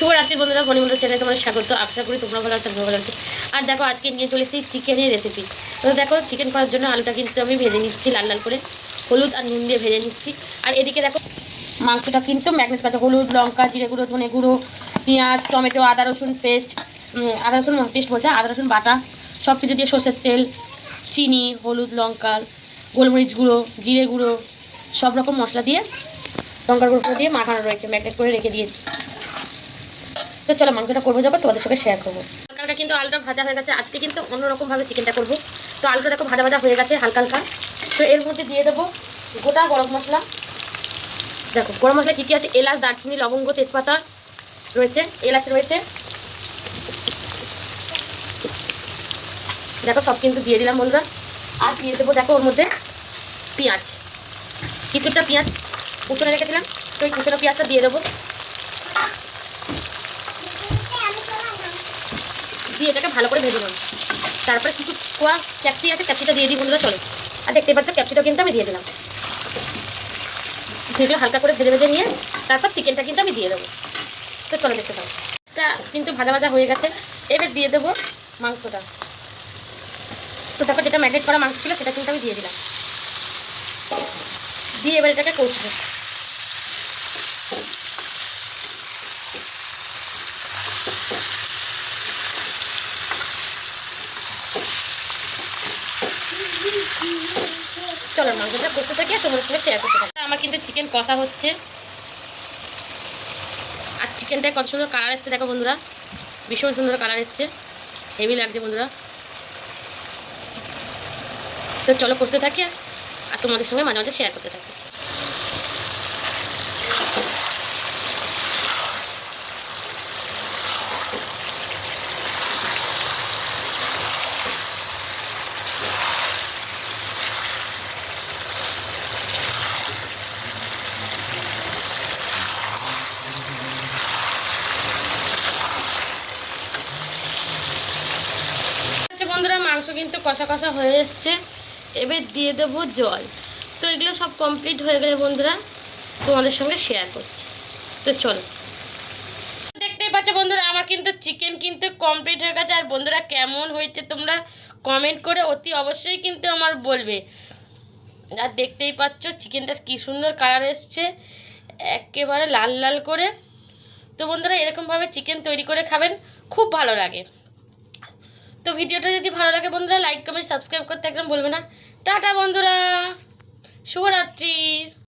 শুভরাত্রি বন্ধুরা, ফণিমন্ডল চ্যানেলে তোমাদের স্বাগত। আশা করি তোমরা ভালো আছো, আমরা ভালো আছি। আর দেখো আজকে নিয়ে চলে এসেছি চিকেনের রেসিপি। তো দেখো চিকেন করার জন্য আলুটা কিন্তু আমি ভেজে নিচ্ছি লাল লাল করে, হলুদ আর নুন দিয়ে ভেজে নিচ্ছি। আর এদিকে দেখো মাংসটা কিন্তু ম্যাগনেট করা, হলুদ, লঙ্কা, জিরে গুঁড়ো, ধনে গুঁড়ো, পেঁয়াজ, টমেটো, আদা রসুন পেস্ট, আদা রসুন পেস্ট বলতে আদা রসুন বাটা, সব কিছু দিয়ে সর্ষের তেল, চিনি, হলুদ, লঙ্কা, গোলমরিচ গুঁড়ো, জিরে গুঁড়ো, সব রকম মশলা দিয়ে লঙ্কার গুঁড়ো দিয়ে মাখানো রয়েছে, ম্যাগনেট করে রেখে দিয়েছি। তো চলো মাংসটা করবো যখন তোমাদের সঙ্গে শেয়ার করবো। হালকা কিন্তু আলুটা ভাজা হয়ে গেছে, আজকে কিন্তু অন্যরকমভাবে চিকেনটা করবো। তো আলুটা দেখো ভাজা ভাজা হয়ে গেছে হালকা হালকা। তো এর মধ্যে দিয়ে দেবো গোটা গরম মশলা। দেখো গরম মশলা কী কী আছে, এলাচ, দারচিনি, লবঙ্গ, তেজপাতা রয়েছে, এলাচ রয়েছে, দেখো সব কিন্তু দিয়ে দিলাম বন্ধুরা। আর দিয়ে দেবো দেখো ওর মধ্যে পেঁয়াজ, কিছুটা পেঁয়াজ কুচনে রেখেছিলাম, তো ওই কুচনো পেঁয়াজটা দিয়ে দেবো। দিয়ে এটাকে ভালো করে ভেজে নেব। তারপরে কিছু কোয়া ক্যাপসি আছে, ক্যাপসিটা দিয়ে দিই বন্ধুরা, চলো। আর দেখতে পাচ্ছ ক্যাপসিটা কিন্তু আমি দিয়ে দিলাম। সেগুলো হালকা করে ভেজে ভেজে নিয়ে তারপর চিকেনটা কিন্তু আমি দিয়ে দেবো। তো চলো দেখতে পাবো। এটা কিন্তু ভাজা ভাজা হয়ে গেছে, এবার দিয়ে দেবো মাংসটা। তো তারপর যেটা ম্যারিনেট করা মাংস ছিল সেটা কিন্তু আমি দিয়ে দিলাম। দিয়ে এবার এটাকে কষবো। চলো মাংসটা কষতে থাকি আর তোমাদের সঙ্গে শেয়ার করতে থাকি। আমার কিন্তু চিকেন কষা হচ্ছে, আর চিকেনটা কত সুন্দর কালার এসছে দেখো বন্ধুরা, ভীষণ সুন্দর কালার এসছে, হেভি লাগছে বন্ধুরা। তো চলো কষতে থাকি আর তোমাদের সঙ্গে মাঝে মাঝে শেয়ার করতে থাকি। বন্ধুরা মাংস কিন্তু কষা কষা হয়ে এসছে, এবার দিয়ে দেবো জল। তো এগুলো সব কমপ্লিট হয়ে গেলে বন্ধুরা তোমাদের সঙ্গে শেয়ার করছি। তো চলো, দেখতেই পাচ্ছ বন্ধুরা আমার কিন্তু চিকেন কিন্তু কমপ্লিট হয়ে গেছে। আর বন্ধুরা কেমন হয়েছে তোমরা কমেন্ট করে অতি অবশ্যই কিন্তু আমার বলবে। আর দেখতেই পাচ্ছ চিকেনটা কি সুন্দর কালার এসছে, একেবারে লাল লাল করে। তো বন্ধুরা এরকমভাবে চিকেন তৈরি করে খাবেন, খুব ভালো লাগে। তো ভিডিওটা যদি ভালো লাগে বন্ধুরা লাইক কমেন্ট সাবস্ক্রাইব করতে একদম বলবে না। টাটা বন্ধুরা, শুভরাত্রি।